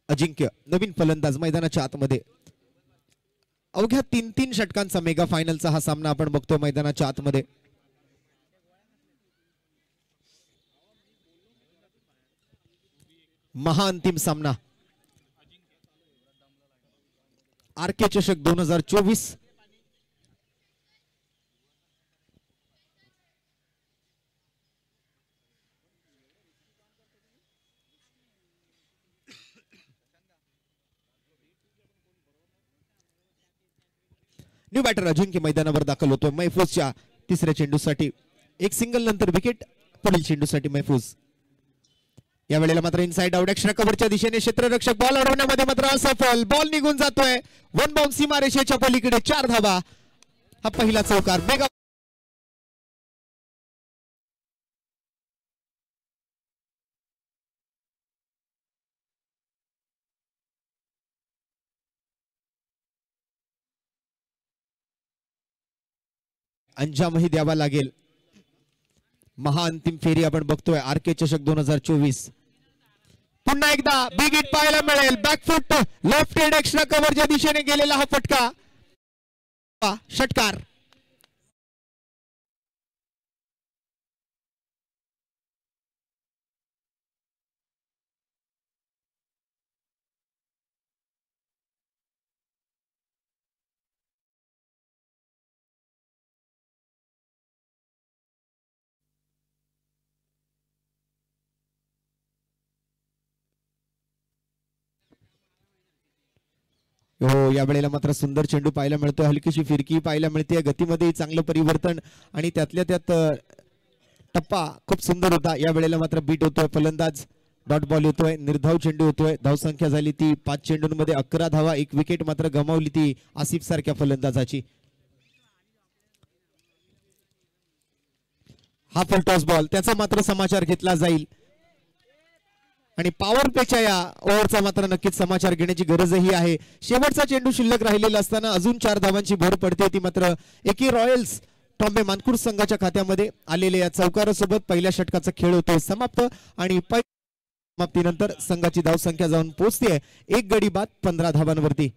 अजिंक्य नवीन फलंदाज मैदानाच्या आतमध्ये. अवघ्या 3-3 षटकांचा मेगा फायनलचा हा सामना आपण बघतोय मैदानाच्या आतमध्ये. महाअंतिम सामना आरके चषक 2024. न्यू बॅटर अजिंक्य मैदानावर दाखल होतोय मैफूजच्या तिसऱ्या चेंडूसाठी. एक सिंगल नंतर विकेट. पुढील चेंडूसाठी मैफूज. या वेळेला मात्र इनसाइड आउट एक्स्ट्रा कव्हरच्या दिशेने क्षेत्ररक्षक बॉल अडवण्यामध्ये मात्र असफल. बॉल निघून जातोय वन बाउंड सीमारेषेच्या पलीकडे. 4 धावा. हा पहिला चौकार. मेगा अंजामही द्यावा लागेल. महाअंतिम फेरी आपण बघतोय आरके चषक 2024. पुन्हा एकदा बिग हिट पाहायला मिळेल. बॅकफुट लेफ्ट हँड एक्स्ट्रा कव्हरच्या दिशेने गेलेला हा फटका. षटकार. हो या वेळेला मात्र सुंदर चेंडू पाहायला मिळतोय. हलकीशी फिरकी पाहायला मिळते. गतीमध्ये चांगलं परिवर्तन आणि त्यातल्या त्यात टप्पा खूप सुंदर होता. या वेळेला मात्र बीट होतोय. फलंदाज डॉट बॉल होतोय. निर्धाव चेंडू होतोय. धावसंख्या झाली ती 5 चेंडूंमध्ये 11 धावा. एक विकेट मात्र गमावली ती आसिफ सारख्या फलंदाजाची. हा फुलटॉस बॉल त्याचा मात्र समाचार घेतला जाईल आणि पॉवर प्लेच्या या ओव्हरचा मात्र नक्कीच समाचार घेण्याची गरजही आहे. शेवटचा चेंडू शिल्लक राहिलेला असताना अजून 4 धावांची भर पडते. ती मात्र एकी रॉयल्स टॉम्बे मानकुर संघाच्या खात्यामध्ये आलेल्या या चौकारासोबत पहिल्या षटकाचा खेळ होतोय समाप्त आणि समाप्तीनंतर संघाची धावसंख्या जाऊन पोहोचते 1 गडी बाद 15 धावांवरती.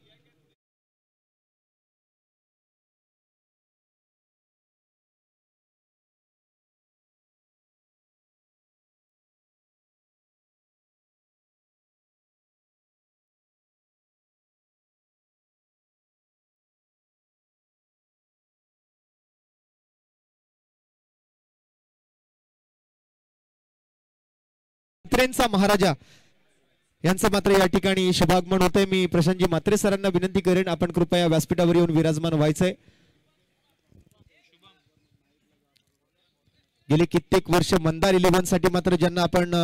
त्रेंचा महाराजा यांचं मात्र या ठिकाणी शुभागमन होतंय. मी प्रशांतजी म्हात्रे सरांना विनंती करेन आपण कृपया व्यासपीठावर येऊन विराजमान व्हायचंय. गेले कित्येक वर्ष मंदार 11 साठी मात्र ज्यांना आपण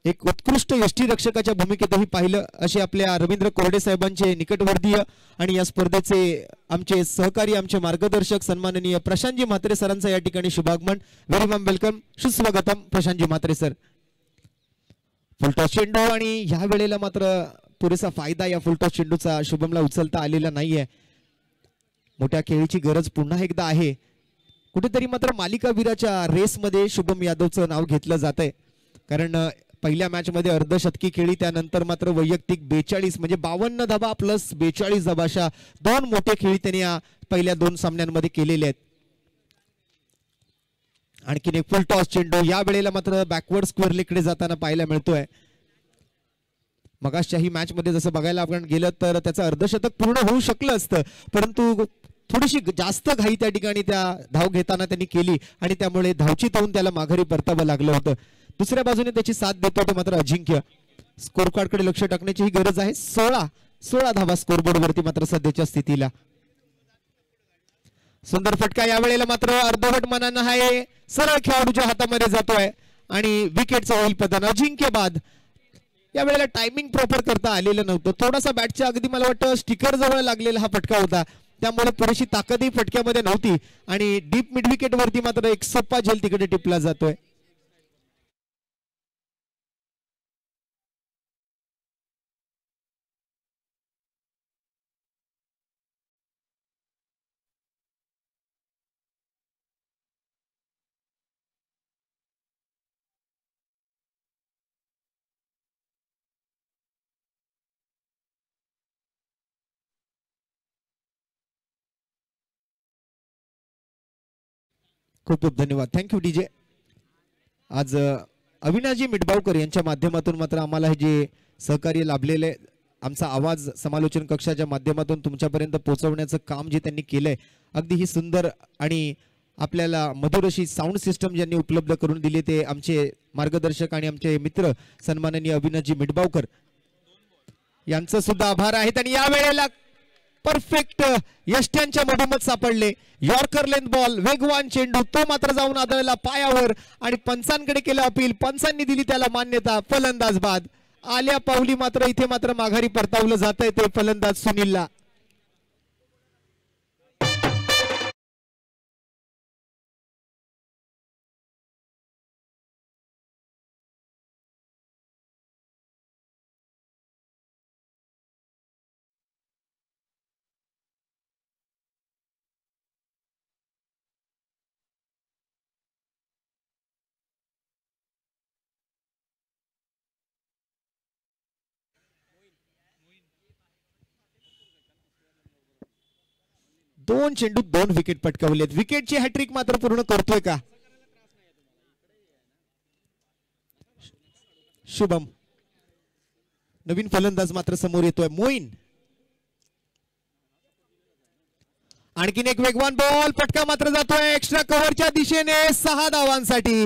एक उत्कृष्ट यष्टीरक्षकाच्या भूमिकेतही पाहिलं असे आपल्या रवींद्र कोरडे साहेबांचे निकटवर्तीय आणि या स्पर्धेचे आमचे सहकारी आमचे मार्गदर्शक सन्माननीय प्रशांतजी म्हात्रे सरांचं या ठिकाणी शुभागमन. Very ma'am welcome. सुस्वागतम प्रशांतजी म्हात्रे सर. फुलटॉस चेंडू आणि ह्या वेळेला मात्र पुरेसा फायदा या फुलटॉस चेंडूचा शुभमला उचलता आलेला नाहीये. मोठ्या खेळीची गरज पुन्हा एकदा आहे. कुठेतरी मात्र मालिकावीराच्या रेसमध्ये शुभम यादवचं नाव घेतलं जातंय कारण पहिल्या मॅच मध्ये अर्धशतकी खेळी त्यानंतर मात्र वैयक्तिक 42 म्हणजे 52 धावा प्लस 42 धावा अशा 2 मोठे खेळी त्यांनी या पहिल्या 2 सामन्यांमध्ये केलेले आहेत. आणखीन एक फुल टॉस चेंडू या वेळेला मात्र बॅकवर्ड स्क्वेअर लेगकडे जाताना पाहायला मिळतोय. मगाशच्याही मॅच मध्ये जसं बघायला आपण गेलं तर त्याचं अर्धशतक पूर्ण होऊ शकलं असतं परंतु थोडीशी जास्त घाई त्या ठिकाणी त्या धाव घेताना त्यांनी केली आणि त्यामुळे धावचीत होऊन त्याला माघारी परतावं लागलं होतं. दुसऱ्या बाजूने त्याची साथ देतो ते मात्र अजिंक्य. स्कोर कार्डकडे लक्ष टाकण्याची ही गरज आहे. 16 धावा स्कोरबोर्ड वरती मात्र सध्याच्या स्थितीला. सुंदर फटका या वेळेला मात्र अर्धवट मनानं आहे. सरळ खेळाडूच्या हातामध्ये जातोय आणि विकेटचं होईल पतन. अजिंक्य बाद. या वेळेला टायमिंग प्रॉपर करता आलेलं नव्हतं. थोडासा बॅटच्या अगदी मला वाटतं स्टिकर जवळ लागलेला हा फटका होता त्यामुळे पुरेशी ताकदही फटक्यामध्ये नव्हती आणि डीप मिड विकेट वरती मात्र एक सोपा झेल तिकडे टिपला जातोय. खूप खूप धन्यवाद. Thank you DJ. आज अविनाशजी मिटबावकर यांच्या माध्यमातून मात्र आम्हाला हे जे सहकार्य लाभलेले, आमचा आवाज समालोचन कक्षाच्या माध्यमातून तुमच्यापर्यंत पोहोचवण्याचं काम जे त्यांनी केलंय, अगदी ही सुंदर आणि आपल्याला मधुर अशी साऊंड सिस्टम ज्यांनी उपलब्ध करून दिली ते आमचे मार्गदर्शक आणि आमचे मित्र सन्माननीय अविनाशजी मिटबावकर यांचं सुद्धा आभार आहेत. आणि या वेळेला परफेक्ट यष्ट्यांच्या मधोमध सापडले. यॉर्कर लेंथ बॉल, वेगवान चेंडू, तो मात्र जाऊन आदळला पायावर आणि पंचांकडे केलं अपील. पंचांनी दिली त्याला मान्यता. फलंदाज बाद. आल्या पावली मात्र इथे मात्र माघारी परतावलं जात आहे ते फलंदाज सुनीलला. दोन चेंडू 2 विकेट पटकावलेत. विकेटची हॅट्रिक मात्र पूर्ण करतोय का शुभम? नवीन फलंदाज मात्र समोर येतोय मोईन. आणखीन एक वेगवान बॉल, फटका मात्र जातोय एक्स्ट्रा कव्हरच्या दिशेने. 6 धावांसाठी.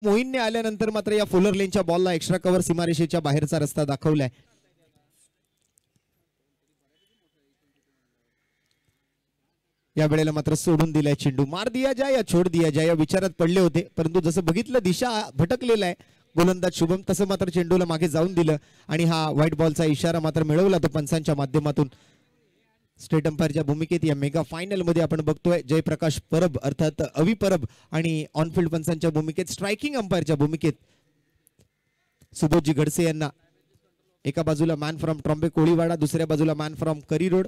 मोहीनने आल्यानंतर मात्र या फुलर लेनच्या बॉलला एक्स्ट्रा कव्हर सीमारेषेच्या बाहेरचा रस्ता दाखवलाय. या वेळेला मात्र सोडून दिलाय चेंडू. मार दिया जाय या छोड दिया जाय या विचारात पडले होते, परंतु जसं बघितलं दिशा भटकलेला आहे गोलंदाज शुभम, तसं मात्र चेंडूला मागे जाऊन दिलं आणि हा व्हाईट बॉलचा इशारा मात्र मिळवला तो पंचांच्या माध्यमातून. स्टेट अंपायरच्या भूमिकेत या मेगा फायनल मध्ये आपण बघतोय जयप्रकाश परब अर्थात अवी परब आणि ऑनफिल्ड पंचांच्या भूमिकेत स्ट्रायकिंग अंपायरच्या भूमिकेत सुबोधजी घडसे यांना. एका बाजूला मॅन फ्रॉम ट्रॉम्बे कोळीवाडा, दुसऱ्या बाजूला मॅन फ्रॉम करी रोड.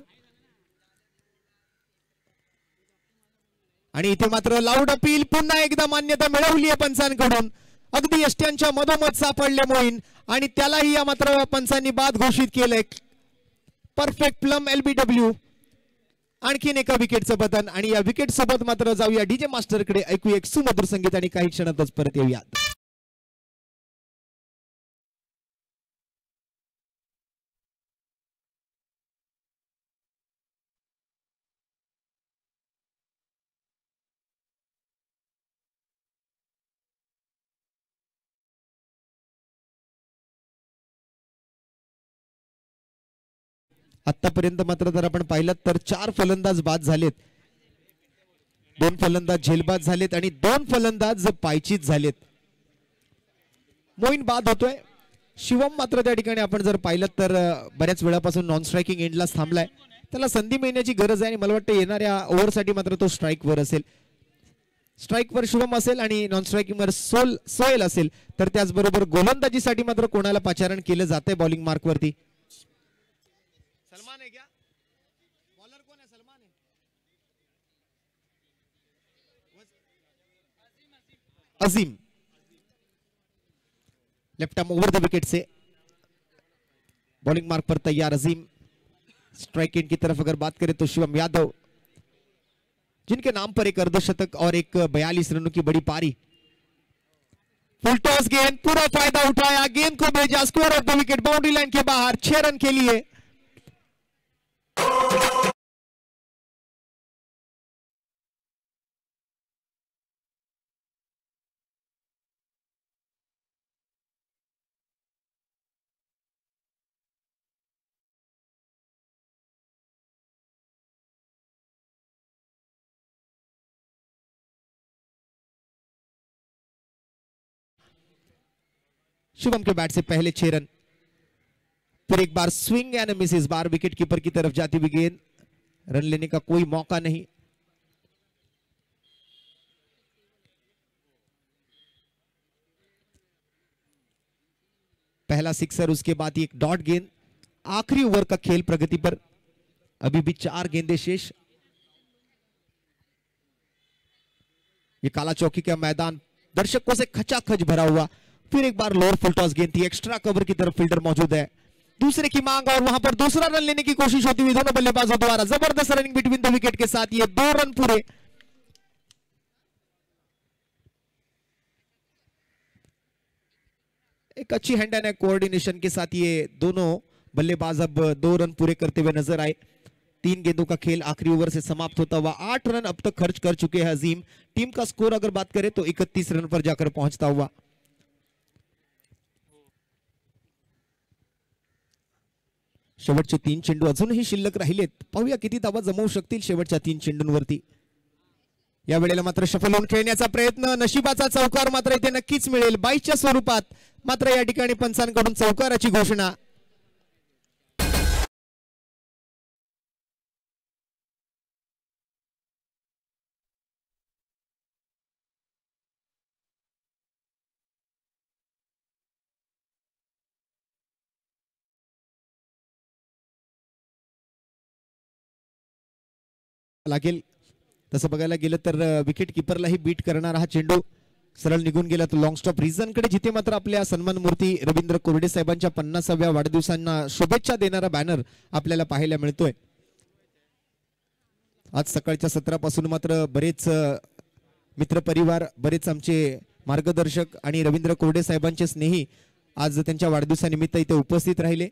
आणि इथे मात्र लाऊड अपील, पुन्हा एकदा मान्यता मिळवली आहे पंचांकडून. अगदी यष्ट्यांच्या मधोमध सापडले मोईन आणि त्यालाही या मात्र पंचांनी बाद घोषित केलंय. Perfect plum LBW. आणखीन एका विकेटचं बदन आणि या विकेट सोबत मात्र जाऊया डीजे मास्टर कडे. ऐकू एक सुमधुर संगीत आणि काही क्षणातच परत येऊया. आतापर्यंत मात्र जर आपण पाहिलं तर 4 फलंदाज बाद झालेत, 2 फलंदाज झेलबाद झालेत आणि 2 फलंदाज पायचीत झालेत. मोईन बाद होतोय. शिवम मात्र त्या ठिकाणी आपण जर पाहिलं तर बऱ्याच वेळापासून नॉन स्ट्रायकिंग एंडला थांबलाय. त्याला संधी मिळण्याची गरज आहे आणि मला वाटतं येणाऱ्या ओव्हरसाठी मात्र तो स्ट्राईकवर असेल. स्ट्राईकवर शुभम असेल आणि नॉन स्ट्रायकिंगवर सोहेल असेल. तर त्याचबरोबर गोलंदाजीसाठी मात्र कोणाला पाचारण केलं जातंय बॉलिंग मार्कवरती? सलमान है क्या? बॉलर कौन है? सलमान है? Azeem left arm over the wicket से बॉलिंग मार्क पर तैयार अजीम. स्ट्राइक एंड की तरफ अगर बात करें तो शिवम यादव, जिनके नाम पर एक अर्धशतक और एक 42 रनों की बड़ी पारी. फुल टॉस गेंद, पूरा फायदा उठाया, गेंद को भेजा square off the wicket, boundary line के बाहर. 6 रन के लिए शुभम के बैट से पहले 6 रन. फिर एक बार स्विंग एंड मिस. इस बार विकेट कीपर की तरफ जाती हुई गेंद, रन लेने का कोई मौका नहीं. पहला सिक्सर, उसके बाद एक डॉट गेंद. आखिरी ओवर का खेल प्रगति पर. अभी भी 4 गेंदे शेष। ये काला चौकी का मैदान दर्शकों से खचाखच भरा हुआ। फिर एक बार लोअर फुल टॉस गेंद थी, एक्स्ट्रा कवर की तरफ फील्डर मौजूद है, दूसरे की मांग और वहां पर दूसरा रन लेने की कोशिश होती हुई दोनों बल्लेबाजों द्वारा। जबरदस्त रनिंग बिटवीन द विकेट के साथ ये 2 रन पूरे। एक अच्छी हैंड एंड कोऑर्डिनेशन के साथ ये दोनों बल्लेबाज अब 2 रन पूरे करते हुए नजर आए। 3 गेंदों का खेल आखिरी ओवर से समाप्त होता हुआ 8 रन अब तक खर्च कर चुके हैं अजीम। टीम का स्कोर अगर बात करें तो 31 रन पर जाकर पहुंचता हुआ। शेवटचे 3 चेंडू अजूनही शिल्लक राहिलेत, पाहूया किती धावा जमवू शकतील शेवटच्या 3 चेंडूंवरती। या वेळेला मात्र शफल होऊन खेळण्याचा प्रयत्न, नशिबाचा चौकार मात्र इथे नक्कीच मिळेल 22च्या स्वरूपात। मात्र या ठिकाणी पंचांकडून चौकाराची घोषणा। लागेल तसं बघायला गेलं तर विकेट किपरलाही बीट करणारा हा चेंडू सरळ निघून गेला तो लॉंग स्टॉप रिझन कडे, जिथे मात्र आपल्या सन्मान मूर्ती रवींद्र कोरडे साहेबांच्या 50व्या वाढदिवसांना शुभेच्छा देणारा बॅनर आपल्याला पाहायला मिळतोय। आज सकाळच्या सत्रापासून मात्र बरेच मित्रपरिवार, बरेच आमचे मार्गदर्शक आणि रवींद्र कोरडे साहेबांचे स्नेही आज त्यांच्या वाढदिवसानिमित्त इथे उपस्थित राहिले।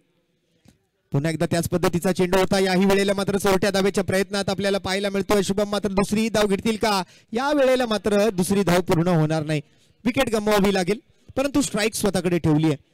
पुन्हा एकदा त्याच पद्धतीचा चेंडू होता, याही वेळेला मात्र चोरट्या धावेच्या प्रयत्नात आपल्याला पाहायला मिळतोय शुभम मात्र दुसरी धाव घेतील का? या वेळेला मात्र दुसरी धाव पूर्ण होणार नाही, विकेट गमवावी लागेल, परंतु स्ट्राईक स्वतःकडे ठेवली आहे।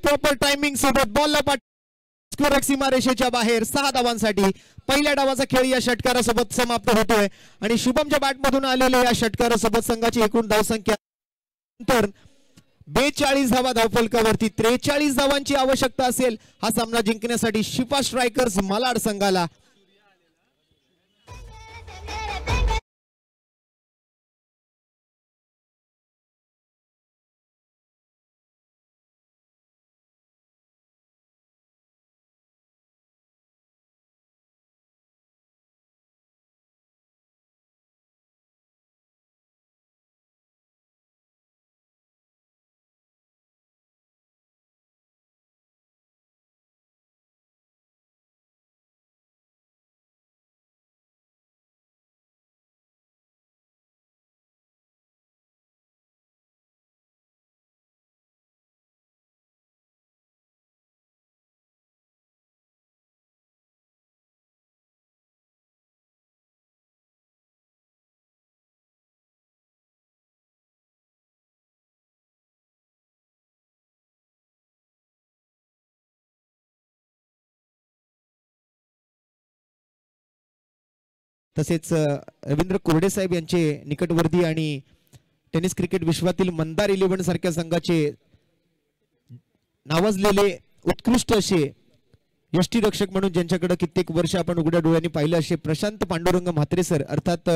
प्रॉपर टायमिंग सोबत बॉलला पाठ सीमारेषेच्या बाहेर 6 धावांसाठी पहिल्या डावाचा खेळ या षटकारासोबत समाप्त होतोय आणि शुभमच्या बॅटमधून आलेल्या या षटकारासोबत संघाची एकूण धावसंख्या नंतर 42 धावा धावफलकावरती। 43 धावांची आवश्यकता असेल हा सामना जिंकण्यासाठी शिपा स्ट्रायकर्स मालाड संघाला। तसेच रवींद्र कोरडे साहेब यांचे निकटवर्ती आणि टेनिस क्रिकेट विश्वातील मंदार 11 सारख्या संघाचे नावाजलेले उत्कृष्ट असे यष्टीरक्षक म्हणून ज्यांच्याकडे कित्येक वर्ष आपण उघड्या डोळ्यांनी पाहिलं असे प्रशांत पांडुरंग म्हात्रे सर, अर्थात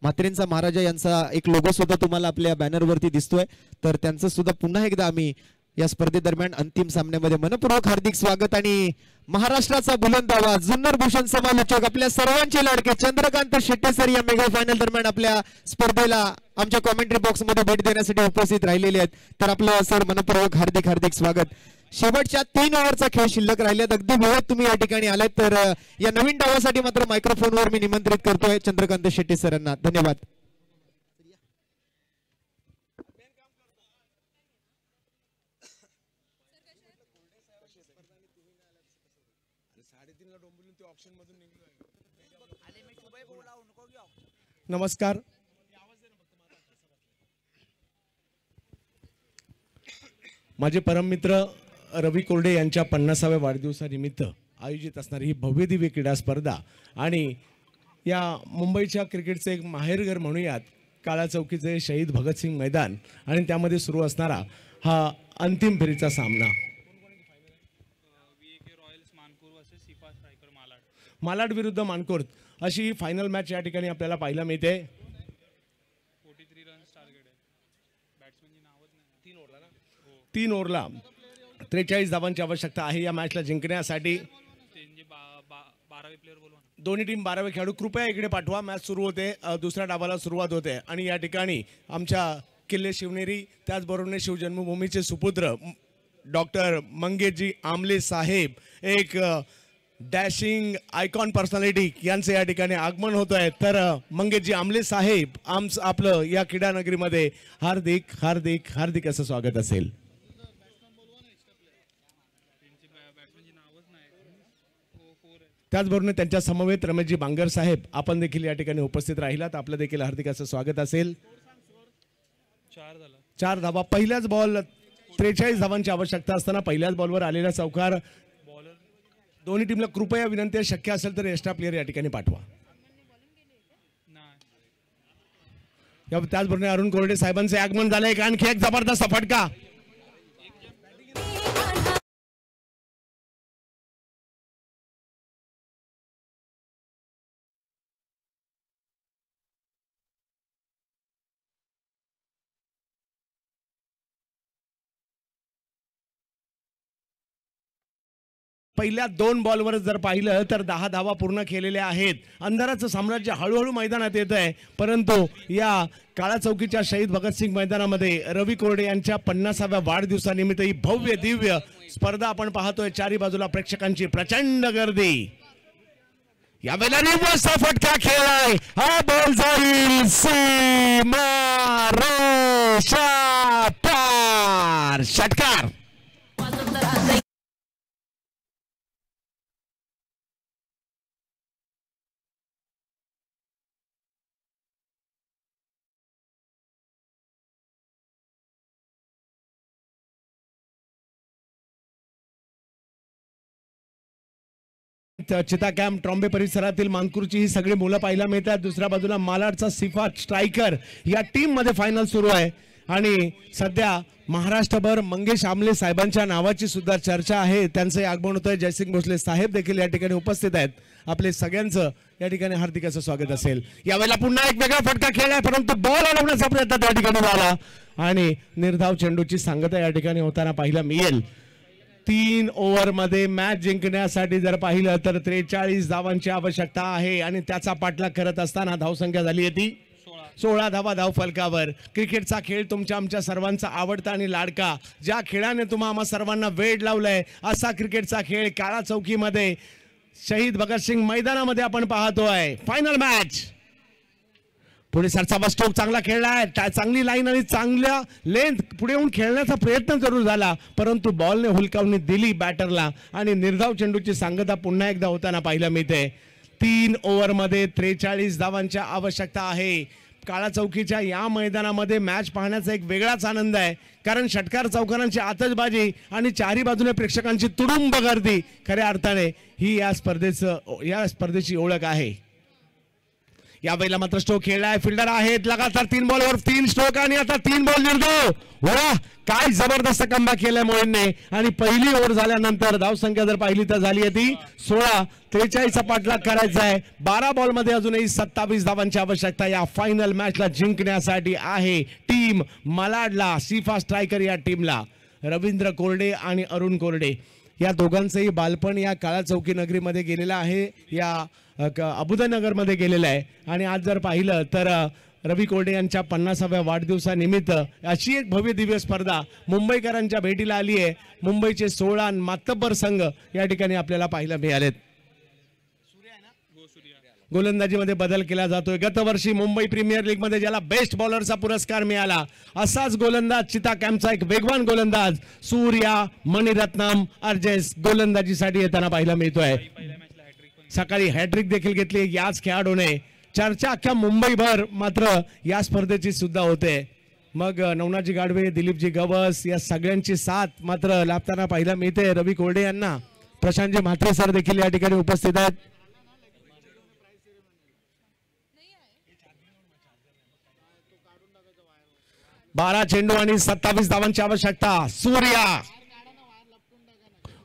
म्हात्रेंचा महाराजा यांचा एक लोगो सुद्धा तुम्हाला आपल्या बॅनरवरती दिसतोय, तर त्यांचं सुद्धा पुन्हा एकदा आम्ही या स्पर्धेदरम्यान अंतिम सामन्यामध्ये मनपूर्वक हार्दिक स्वागत। आणि महाराष्ट्राचा बुलंद आवाज जुन्नर भूषण समालोचक आपल्या सर्वांचे लाडके चंद्रकांत शेट्टी सर या मेगा फायनल दरम्यान आपल्या स्पर्धेला आमच्या कॉमेंट्री बॉक्स मध्ये भेट देण्यासाठी उपस्थित राहिलेले आहेत, तर आपलं सर मनपूर्वक हार्दिक हार्दिक स्वागत। शेवटच्या 3 ओव्हरचा खेळ शिल्लक राहिल्यात, अगदी वेळेत तुम्ही या ठिकाणी आलात, तर या नवीन डावासाठी मात्र मायक्रोफोनवर मी निमंत्रित करतोय चंद्रकांत शेट्टी सरांना। धन्यवाद। नमस्कार. माझे परममित्र रवी कोरडे यांच्या 50व्या वाढदिवसानिमित्त आयोजित असणारी ही भव्य दिव्य क्रीडा स्पर्धा आणि या मुंबईच्या क्रिकेटचे एक माहेरघर म्हणूयात काळा चौकीचे शहीद भगतसिंग मैदान आणि त्यामध्ये सुरू असणारा हा अंतिम फेरीचा सामना. मालाड विरुद्ध मानकोर्ट अशी ही फायनल मॅच या ठिकाणी आपल्याला पाहायला मिळते. 3 ओव्हरला 43 धावांची आवश्यकता आहे या मॅचला जिंकण्यासाठी. दोन्ही टीम 12वे खेळाडू कृपया इकडे पाठवा. मॅच सुरू होते, दुसऱ्या डावाला सुरुवात होते आणि या ठिकाणी आमच्या किल्ले शिवनेरी त्याचबरोबर शिवजन्मभूमीचे सुपुत्र डॉक्टर मंगेशजी आमले साहेब एक डॅशिंग आयकॉन पर्सनॅलिटी यांचे या ठिकाणी आगमन होत आहे. तर मंगेशजी आमले साहेब आपलं या क्रीडा नगरीमध्ये हार्दिक हार्दिक हार्दिक असं स्वागत असेल. त्याचबरोबर त्यांच्या समवेत रमेशजी बांगर साहेब आपण देखील या ठिकाणी उपस्थित राहिलात. आपलं देखील हार्दिक असं स्वागत असेल. 4 धावा पहिल्याच बॉल 43 धावांची आवश्यकता असताना पहिल्याच बॉलवर आलेला चौकार. दोन्ही टीमला कृपया विनंती आहे शक्य असेल तर एक्स्ट्रा प्लेयर या ठिकाणी पाठवा. त्याचबरोबर अरुण कोरडे साहेबांचे आगमन झालंय. आणखी एक जबरदस्त फटका. पहिल्या 2 बॉलवर जर पाहिलं तर 10 धावा पूर्ण केलेल्या आहेत. अंधाराचं साम्राज्य हळूहळू मैदानात येत आहे, परंतु या काळा चौकीच्या शहीद भगतसिंग मैदानामध्ये रवी कोरडे यांच्या 50व्या वाढदिवसानिमित्त ही भव्य दिव्य स्पर्धा आपण पाहतोय. चारी बाजूला प्रेक्षकांची प्रचंड गर्दी. यावेळेला निव्वळ फटका खेळाय. हा बॉल जाईल सीमारेषा पार. षटकार. चिता कॅम्प ट्रॉम्बे परिसरातील मानकुरची ही सगळी मुलं पाहायला मिळतात. दुसऱ्या बाजूला मालाडचा सिफा स्ट्रायकर या टीम मध्ये फायनल सुरू आहे आणि सध्या महाराष्ट्रभर मंगेश आमले साहेबांच्या नावाची सुद्धा चर्चा आहे. त्यांचे आगमन होत आहे. जयसिंग भोसले साहेब देखील या ठिकाणी उपस्थित आहेत. आपले सगळ्यांचं या ठिकाणी हार्दिक असं स्वागत असेल. यावेळेला पुन्हा एक वेगळा फटका खेळलाय, परंतु बॉल अडवण्याचा प्रयत्न त्या ठिकाणी झाला आणि निर्धाव चेंडूची सांगता या ठिकाणी होताना पाहायला मिळेल. 3 ओव्हरमध्ये मॅच जिंकण्यासाठी जर पाहिलं तर 43 धावांची आवश्यकता आहे आणि त्याचा पाठलाग करत असताना धावसंख्या झाली आहे ती 16 धावा धाव फलकावर. क्रिकेटचा खेळ तुमच्या आमच्या सर्वांचा आवडता आणि लाडका, ज्या खेळाने तुम्हा आम्हा सर्वांना वेड लावलाय असा क्रिकेटचा खेळ काळा चौकीमध्ये शहीद भगतसिंग मैदानामध्ये आपण पाहतोय. Final match. पुढे सरसावा स्ट्रोक चांगला खेळलाय. चांगली लाईन आणि चांगल्या लेंथ पुढे येऊन खेळण्याचा प्रयत्न जरूर झाला, परंतु बॉलने हुलकावणी दिली बॅटरला आणि निर्धाव चेंडूची सांगता पुन्हा एकदा होताना पाहायला मिळते. 3 ओव्हरमध्ये 43 धावांच्या आवश्यकता आहे. काळा चौकीच्या या मैदानामध्ये मॅच पाहण्याचा एक वेगळाच आनंद आहे, कारण षटकार चौकारांची आतषबाजी आणि चारी बाजूने प्रेक्षकांची तुडुंब गर्दी खऱ्या अर्थाने ही या स्पर्धेची ओळख आहे. यावेळेला मात्र स्ट्रोक खेळलाय. फिल्डर आहेत. लगातार 3 बॉलवर 3 स्ट्रोक आणि आता 3 बॉल निर्धाव. वाह, काय जबरदस्त कमबॅक केलाय मोहिनने. आणि पहिली ओव्हर झाल्यानंतर धावसंख्या जर पाहिली तर झाली आहे ती 16. 43चा पाठलाग करायचा आहे. 12 बॉलमध्ये अजूनही 27 धावांची आवश्यकता या फायनल मॅचला जिंकण्यासाठी आहे. टीम मालाडला सिफा स्ट्रायकर या टीमला रवींद्र कोरडे आणि अरुण कोरडे या दोघांचंही बालपण या काळा चौकी नगरीमध्ये गेलेलं आहे, या अबुदनगरमध्ये गेलेलं आहे. आणि आज जर पाहिलं तर रवी कोरडे यांच्या 50व्या वाढदिवसानिमित्त अशी एक भव्य दिव्य स्पर्धा मुंबईकरांच्या भेटीला आली आहे. मुंबईचे 16 मातब्बर संघ या ठिकाणी आपल्याला पाहायला मिळालेत. गोलंदाजीमध्ये बदल केला जातोय. गत वर्षी मुंबई प्रीमियर लीग मध्ये ज्याला बेस्ट बॉलरचा पुरस्कार मिळाला असाच गोलंदाज चिता कॅम्पचा एक वेगवान गोलंदाज सूर्या मणिरत्नम अर्जेस गोलंदाजीसाठी येताना पाहायला मिळतोय. सकाळी हॅट्रिक देखील घेतली याच खेळाडूने. चर्चा अख्ख्या मुंबईभर मात्र या स्पर्धेची सुद्धा होते. मग नवनाथजी गाडवे, दिलीपजी गवस या सगळ्यांची साथ मात्र लाभताना पाहायला मिळते. रवी कोरडे यांना प्रशांतजी म्हात्रे सर देखील या ठिकाणी उपस्थित आहेत. बारा चेंडू आणि 27 धावांची आवश्यकता. सूर्या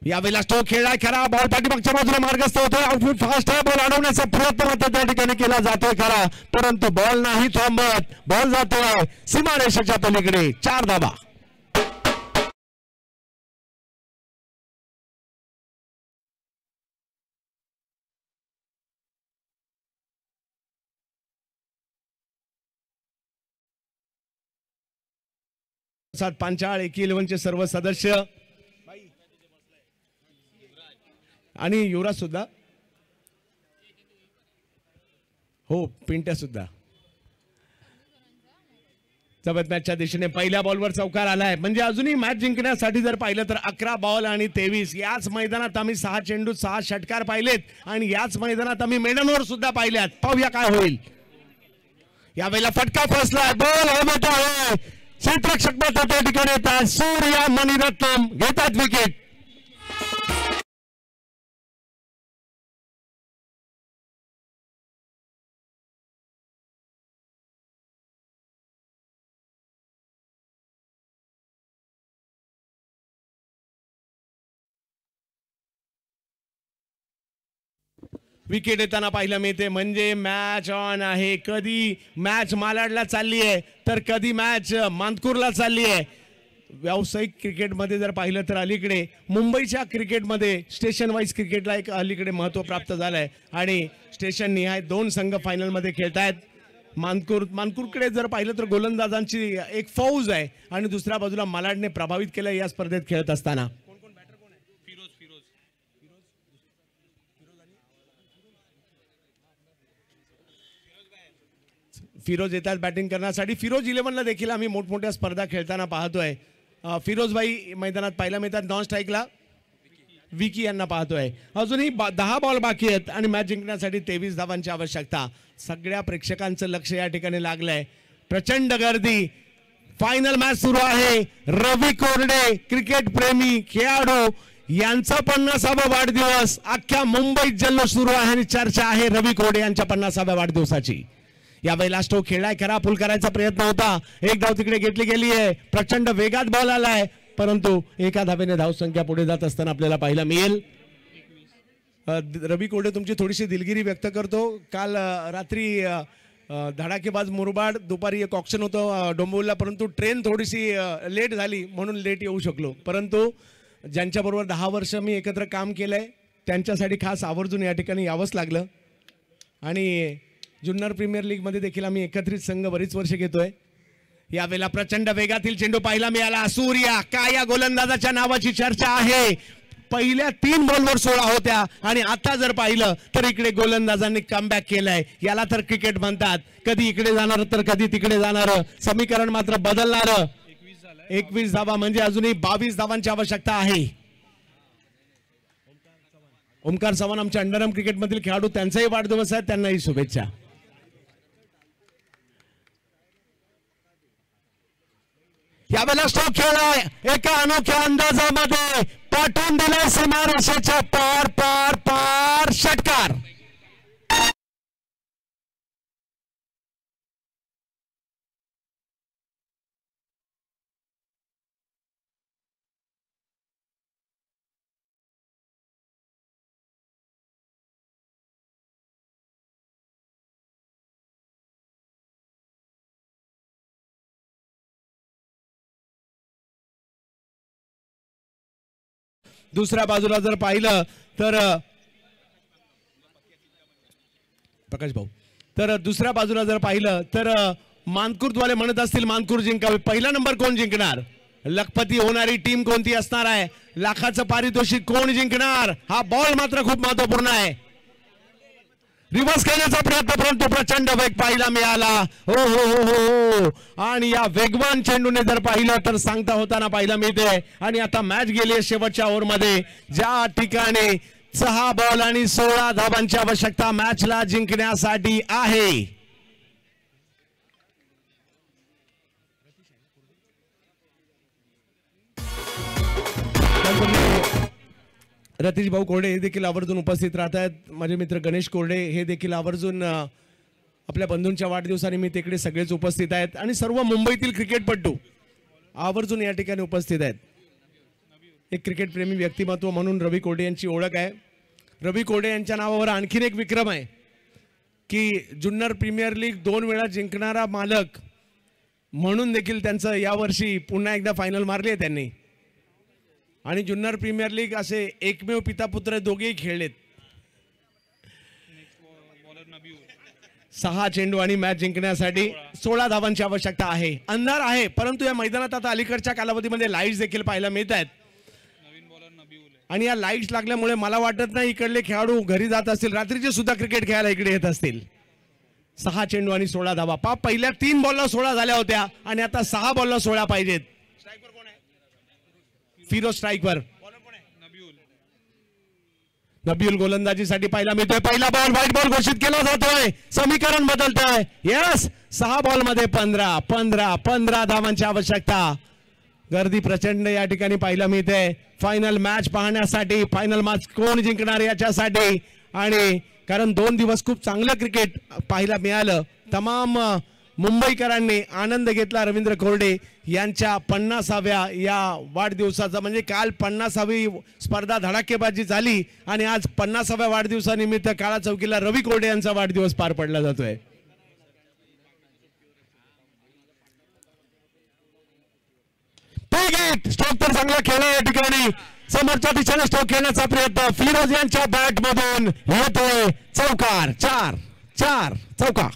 यावेळेला स्ट्रोक खेळलाय खरा. बॉल पाठीमागच्या बाजूला मार्गस्थ होतोय. आउटफिट फास्ट आहे. बॉल अडवण्याचा प्रयत्न मात्र त्या ठिकाणी केला जातोय खरा, परंतु बॉल नाही थांबत. बॉल जातोय सीमारेषेच्या पलीकडे. 4 धावा. पांचाळ, एकी 11चे सर्व सदस्य आणि युवराज सुद्धा, हो पिंट्या सुद्धा जबत मॅचच्या दिशेने पहिल्या बॉलवर चौकार आलाय. म्हणजे अजूनही मॅच जिंकण्यासाठी जर पाहिलं तर 11 बॉल आणि 23. याच मैदानात आम्ही 6 चेंडू 6 षटकार पाहिलेत आणि याच मैदानात आम्ही मेडनवर सुद्धा पाहिल्यात. पाहूया काय होईल. यावेळेला फटका फसलाय. बॉल हवेत आहे. क्षेत्ररक्षक मात्र त्या ठिकाणी येतात. सूर्या मणिरत्नम घेतात विकेट. विकेट येताना पाहायला मिळते. म्हणजे मॅच ऑन आहे. कधी मॅच मालाडला चालली आहे तर कधी मॅच मानकुरला चालली आहे. व्यावसायिक क्रिकेटमध्ये जर पाहिलं तर अलीकडे मुंबईच्या क्रिकेटमध्ये स्टेशन वाईज क्रिकेटला एक अलीकडे महत्त्व प्राप्त झालं आहे आणि स्टेशन निहाय 2 संघ फायनलमध्ये खेळत आहेत. मानकुरकडे जर पाहिलं तर गोलंदाजांची एक फौज आहे आणि दुसऱ्या बाजूला मालाडने प्रभावित केलं या स्पर्धेत खेळत असताना. फिरोज येतात बॅटिंग करण्यासाठी. फिरोज 11ला देखील आम्ही मोठमोठ्या स्पर्धा खेळताना पाहतोय. फिरोजभाई मैदानात पाहायला मिळतात. नॉन स्ट्राईकला विकी यांना पाहतोय. अजूनही 10 बॉल बाकी आहेत आणि मॅच जिंकण्यासाठी 23 धावांची आवश्यकता. सगळ्या प्रेक्षकांचं लक्ष या ठिकाणी लागलंय. प्रचंड गर्दी. फायनल मॅच सुरू आहे. रवी कोरडे क्रिकेट प्रेमी खेळाडू यांचा 50वा वाढदिवस. अख्ख्या मुंबईत जल्लोष सुरू आहे आणि चर्चा आहे रवी कोरडे यांच्या 50व्या वाढदिवसाची. यावेळेला स्ट्रोक खेळलाय खरा. पुल करायचा प्रयत्न होता. एक धाव तिकडे घेतली गेली आहे. प्रचंड वेगात बॉल आलाय परंतु एका धावेने धावसंख्या पुढे जात असताना आपल्याला पाहायला मिळेल. रवी कोरडे तुमची थोडीशी दिलगिरी व्यक्त करतो. काल रात्री धडाकेबाज मुरबाड दुपारी एक ऑक्शन होतं डोंबिवलीला, परंतु ट्रेन थोडीशी लेट झाली म्हणून लेट येऊ शकलो. परंतु ज्यांच्याबरोबर 10 वर्ष मी एकत्र काम केलंय त्यांच्यासाठी खास आवर्जून या ठिकाणी यावंच लागलं. आणि जुन्नर प्रीमियर लीगमध्ये देखील आम्ही एकत्रित संघ बरीच वर्ष घेतोय. यावेळेला प्रचंड वेगातील चेंडू पाहायला मिळाला. सूर्या काय या गोलंदाजाच्या नावाची चर्चा आहे. पहिल्या 3 बॉलवर 16 होत्या आणि आता जर पाहिलं तर इकडे गोलंदाजांनी कमबॅक केलाय. याला तर क्रिकेट म्हणतात. कधी इकडे जाणार तर कधी तिकडे जाणार. समीकरण मात्र बदलणार. 21 धावा म्हणजे अजूनही 22 धावांची आवश्यकता आहे. ओमकार चव्हाण आमच्या अंडरआर्म क्रिकेटमधील खेळाडू, त्यांचाही वाढदिवस आहे. त्यांनाही शुभेच्छा. यावेळेला स्ट्रोक खेळलाय. एका अनोख्या अंदाजामध्ये पाठवून दिलाय सीमारेषेच्या पार पार पार. षटकार. दुसऱ्या बाजूला जर पाहिलं तर प्रकाश भाऊ, तर दुसऱ्या बाजूला जर पाहिलं तर मानकुरद्वारे म्हणत असतील मानकुर जिंकावे. पहिला नंबर कोण जिंकणार? लखपती होणारी टीम कोणती असणार आहे? लाखाचं पारितोषिक कोण जिंकणार? हा बॉल मात्र खूप महत्वपूर्ण आहे. रिव्हर्स करण्याचा प्रयत्न परंतु प्रचंड वेग पाहायला मिळाला. हो हो हो हो हो. आणि या वेगवान चेंडूने जर पाहिलं तर सांगता होताना पाहायला मिळते. आणि आता मॅच गेली शेवटच्या ओव्हरमध्ये ज्या ठिकाणी 6 बॉल आणि 16 धावांची आवश्यकता मॅचला जिंकण्यासाठी आहे. रतीश भाऊ कोरडे हे देखील आवर्जून उपस्थित राहतात. माझे मित्र गणेश कोरडे हे देखील आवर्जून आपल्या बंधूंच्या वाढदिवसानिमित्त इकडे सगळेच उपस्थित आहेत आणि सर्व मुंबईतील क्रिकेटपटू आवर्जून या ठिकाणी उपस्थित आहेत. एक क्रिकेट प्रेमी व्यक्तिमत्व म्हणून रवी कोरडे यांची ओळख आहे. रवी कोरडे यांच्या नावावर आणखीन एक विक्रम आहे की जुन्नर प्रीमियर लीग 2 वेळा जिंकणारा मालक म्हणून देखील त्यांचं यावर्षी पुन्हा एकदा फायनल मारली आहे त्यांनी. आणि जुन्नर प्रीमियर लीग असे एकमेव पिता पुत्र दोघेही खेळलेत. 6 चेंडू आणि मॅच जिंकण्यासाठी 16 धावांची आवश्यकता आहे. अंधार आहे परंतु या मैदानात आता अलीकडच्या कालावधीमध्ये लाईट्स देखील पाहायला मिळत आहेत आणि या लाईट्स लागल्यामुळे मला वाटत नाही इकडले खेळाडू घरी जात असतील. रात्रीचे सुद्धा क्रिकेट खेळायला इकडे येत असतील. 6 चेंडू आणि 16 धावा. पहिल्या 3 बॉलला 16 झाल्या होत्या आणि आता 6 बॉलला 16 पाहिजेत. फिरोज स्ट्राईकवर. नबील गोलंदाजीसाठी पाहिला मिळतोय. पहिला बॉल व्हाईट बॉल घोषित केला जातोय. समीकरण बदलतंय. यस 6 बॉल मध्ये 15 धावांची आवश्यकता. गर्दी प्रचंड या ठिकाणी पाहायला मिळते. फायनल मॅच पाहण्यासाठी फायनल मॅच कोण जिंकणार याच्यासाठी आणि कारण 2 दिवस खूप चांगलं क्रिकेट पाहायला मिळालं. तमाम मुंबईकरांनी आनंद घेतला. रवींद्र कोरडे यांच्या 50व्या या वाढदिवसाचा म्हणजे काल 50वी स्पर्धा धडाकेबाजी झाली आणि आज 50व्या वाढदिवसानिमित्त काळा चौकीला रवी कोरडे यांचा वाढदिवस पार पडला जातोय. स्ट्रोक तर चांगला खेळला या ठिकाणी. समोरच्या दिशेने स्ट्रोक खेळण्याचा प्रयत्न फिरोज यांच्या बॅट मधून येतोय. चौकार. 4 चौका.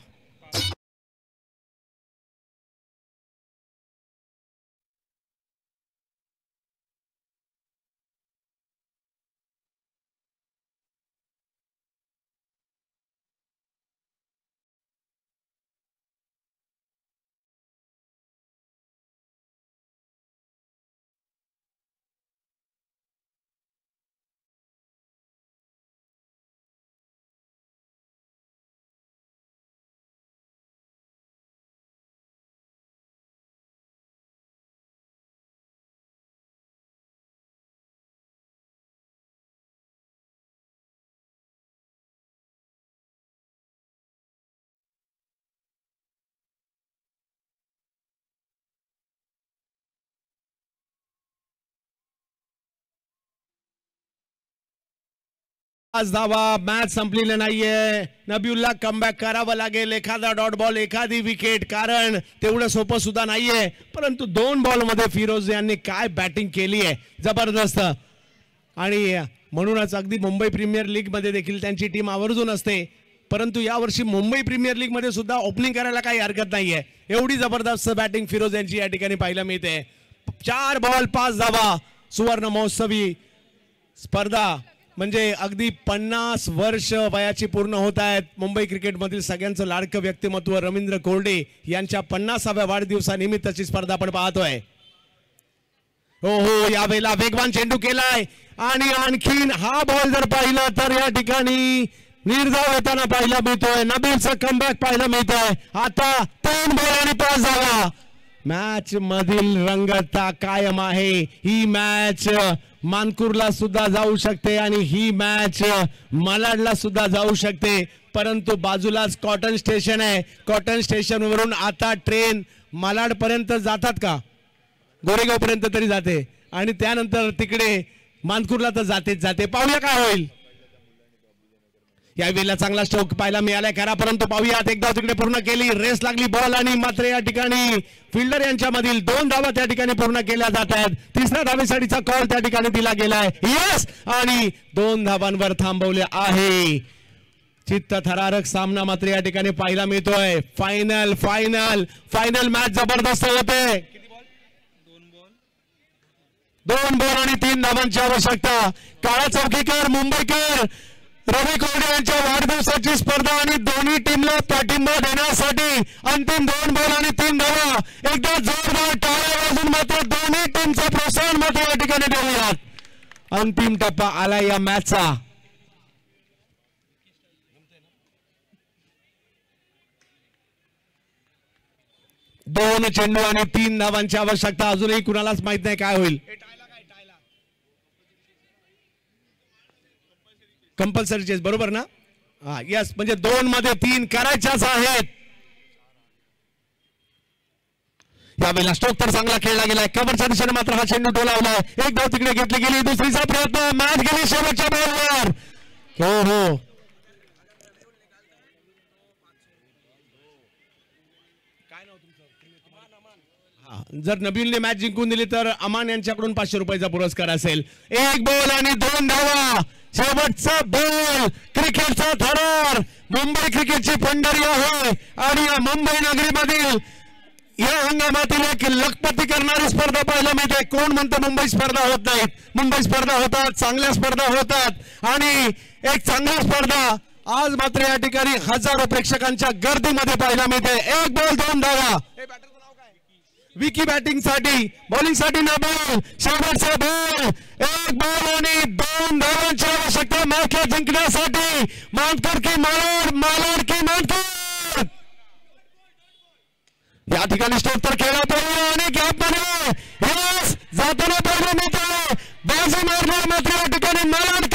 आज धावा. मॅच संपलेली नाहीये. नबीउल्ला कमबॅक करावं लागेल. एखादा डॉट बॉल एखादी विकेट कारण तेवढं सोपं सुद्धा नाहीये. परंतु 2 बॉल मध्ये फिरोज यांनी काय बॅटिंग केली आहे जबरदस्त. आणि म्हणूनच अगदी मुंबई प्रीमियर लीग मध्ये देखील त्यांची टीम आवर्जून असते परंतु यावर्षी मुंबई प्रीमियर लीग मध्ये सुद्धा ओपनिंग करायला काही हरकत नाहीये. एवढी जबरदस्त बॅटिंग फिरोज यांची या ठिकाणी पाहायला मिळते. 4 बॉल 5 धावा. सुवर्ण महोत्सवी स्पर्धा म्हणजे अगदी 50 वर्ष वयाची पूर्ण होत आहेत. मुंबई क्रिकेटमधील सगळ्यांचं लाडकं व्यक्तिमत्व रवींद्र कोरडे यांच्या 50व्या वाढदिवसानिमित्तची स्पर्धा आपण पाहतोय. हो यावेळेला वेगवान चेंडू केलाय आणि आणखीन हा बॉल जर पाहिला तर या ठिकाणी निर्धाव येताना पाहायला मिळतोय. नबीलचा कमबॅक पाहायला मिळतोय. आता 3 बॉल आणि 5 धावा. मॅच मधील रंगतता कायम आहे. ही मॅच मानकुरला सुद्धा जाऊ शकते आणि ही मॅच मालाडला सुद्धा जाऊ शकते परंतु बाजूलाच कॉटन स्टेशन आहे. कॉटन स्टेशन वरून आता ट्रेन मालाड पर्यंत जातात का? गोरेगाव पर्यंत तरी जाते आणि त्यानंतर तिकडे मानकुरला तर जाते. पाहूया काय होईल. यावेळेला चांगला स्ट्रोक पाहायला मिळालाय खरा परंतु पाहूयात. एकदा तिकडे पूर्ण केली. रेस लागली बॉल आणि मात्र या ठिकाणी फिल्डर यांच्या मधील 2 धावा त्या ठिकाणी पूर्ण केल्या जात आहेत. 3ऱ्या धावेसाठीचा कॉल त्या ठिकाणी दिला गेलाय. यस आणि 2 धावांवर थांबवले आहे. चित्तथरारक सामना मात्र या ठिकाणी पाहायला मिळतोय. फायनल मॅच जबरदस्त होते. 2 बॉल आणि 3 धावांची आवश्यकता. काळा चौकीकर मुंबईकर रवी कोरडे यांच्या वाढदिवसाची स्पर्धा आणि दोन्ही टीमला पाठिंबा देण्यासाठी अंतिम 2 बॉल आणि 3 धावा. एकदा जोरदार टाळ्या वाजून मात्र दोन्ही टीमचं प्रोत्साहन मात्र या ठिकाणी देऊयात. अंतिम टप्पा आला या मॅचचा. 2 चेंडू आणि 3 धावांची आवश्यकता. अजूनही कुणालाच माहित नाही काय होईल. कंपल्सरी चेस बरोबर ना? हा यस, म्हणजे 2 मध्ये 3 करायच्याच आहेत. यावेळेला स्ट्रोक तर चांगला खेळला गेलाय. कव्हरच्या दिशेने मात्र हा चेंडू डोलावलाय. एक धाव तिकडे घेतली गेली. दुसरीचा प्रयत्न. मॅच गेली शेवटच्या बॉलवर. हो हो, जर नबीलने मॅच जिंकून दिली तर अमान यांच्याकडून 500 रुपयाचा पुरस्कार असेल. 1 बॉल आणि 2 धावा. शेवटचा बॉल. क्रिकेटचा थरार. मुंबई क्रिकेटची पंढरी आहे आणि या मुंबई नगरीमधील या हंगामातील एक लखपती करणारी स्पर्धा पाहायला मिळते. कोण म्हणतं मुंबई स्पर्धा होत नाहीत? मुंबई स्पर्धा होतात, चांगल्या स्पर्धा होतात आणि एक चांगली स्पर्धा आज मात्र या ठिकाणी हजारो प्रेक्षकांच्या गर्दीमध्ये पाहायला मिळते. 1 बॉल 2 धावा. विकी बॅटिंग साठी, बॉलिंग साठी नबील. शेवटचा बॉल. 1 बॉल आणि 2 धावांची आवश्यकता मॅच जिंकण्यासाठी. मानकर की मालाड, मालाड की मानकर. या ठिकाणी स्ट्रोक तर खेळला पाहिजे आणि गॅप मध्ये जाताना पाहिजे मित्र. बाजू मारणार मात्र या ठिकाणी मालाड